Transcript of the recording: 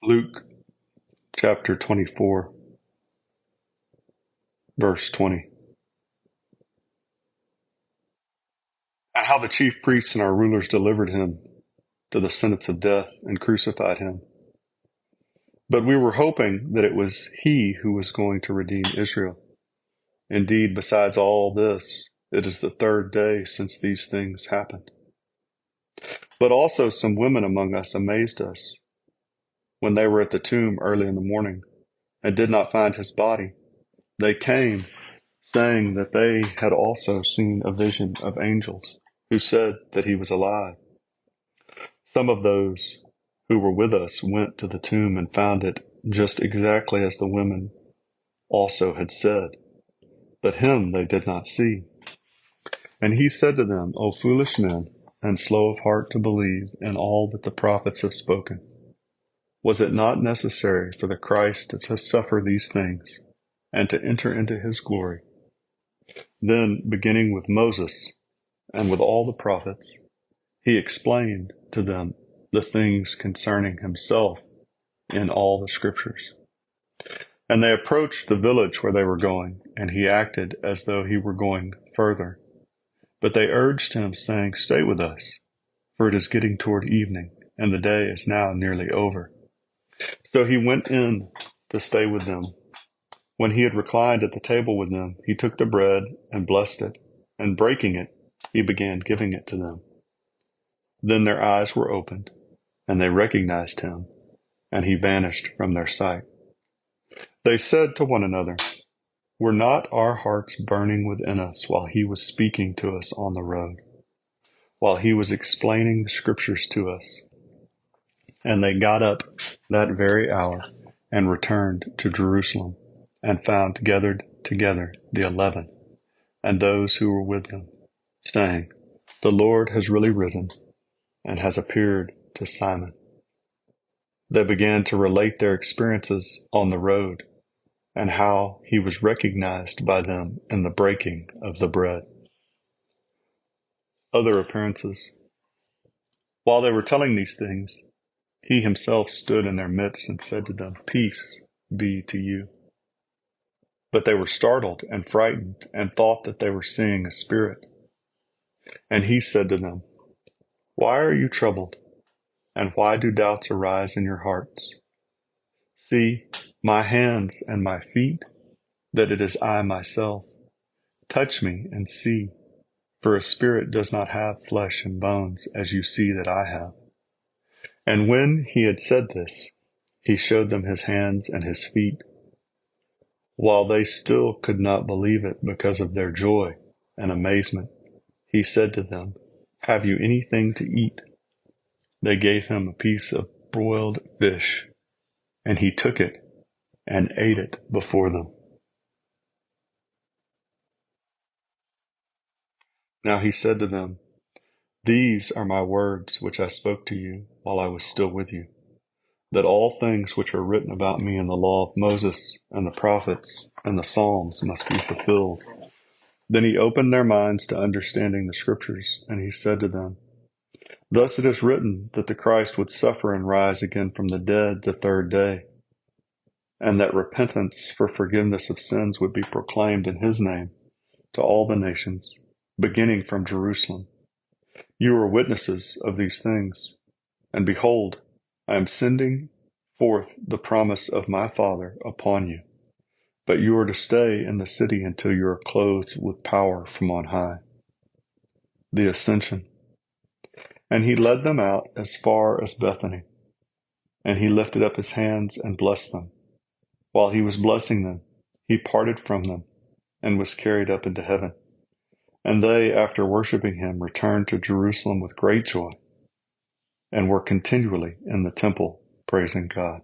Luke chapter 24, verse 20. And how the chief priests and our rulers delivered him to the sentence of death and crucified him. But we were hoping that it was he who was going to redeem Israel. Indeed, besides all this, it is the third day since these things happened. But also some women among us amazed us. When they were at the tomb early in the morning and did not find his body, they came, saying that they had also seen a vision of angels who said that he was alive. Some of those who were with us went to the tomb and found it just exactly as the women also had said, but him they did not see. And he said to them, O foolish men, and slow of heart to believe in all that the prophets have spoken. Was it not necessary for the Christ to suffer these things and to enter into his glory? Then, beginning with Moses and with all the prophets, he explained to them the things concerning himself in all the scriptures. And they approached the village where they were going, and he acted as though he were going further. But they urged him, saying, Stay with us, for it is getting toward evening, and the day is now nearly over. So he went in to stay with them. When he had reclined at the table with them, he took the bread and blessed it, and breaking it, he began giving it to them. Then their eyes were opened, and they recognized him, and he vanished from their sight. They said to one another, Were not our hearts burning within us while he was speaking to us on the road, while he was explaining the scriptures to us? And they got up that very hour and returned to Jerusalem, and found gathered together the 11, and those who were with them, saying, The Lord has really risen, and has appeared to Simon. They began to relate their experiences on the road, and how he was recognized by them in the breaking of the bread. Other appearances. While they were telling these things, he himself stood in their midst and said to them, Peace be to you. But they were startled and frightened, and thought that they were seeing a spirit. And he said to them, Why are you troubled? And why do doubts arise in your hearts? See my hands and my feet, that it is I myself. Touch me and see, for a spirit does not have flesh and bones, as you see that I have. And when he had said this, he showed them his hands and his feet. While they still could not believe it because of their joy and amazement, he said to them, Have you anything to eat? They gave him a piece of broiled fish, and he took it and ate it before them. Now he said to them, These are my words which I spoke to you while I was still with you, that all things which are written about me in the law of Moses and the prophets and the Psalms must be fulfilled. Then he opened their minds to understanding the scriptures, and he said to them, Thus it is written that the Christ would suffer and rise again from the dead the third day, and that repentance for forgiveness of sins would be proclaimed in his name to all the nations, beginning from Jerusalem. You are witnesses of these things, and behold, I am sending forth the promise of my Father upon you, but you are to stay in the city until you are clothed with power from on high. The Ascension. And he led them out as far as Bethany, and he lifted up his hands and blessed them. While he was blessing them, he parted from them and was carried up into heaven. And they, after worshiping him, returned to Jerusalem with great joy, and were continually in the temple praising God.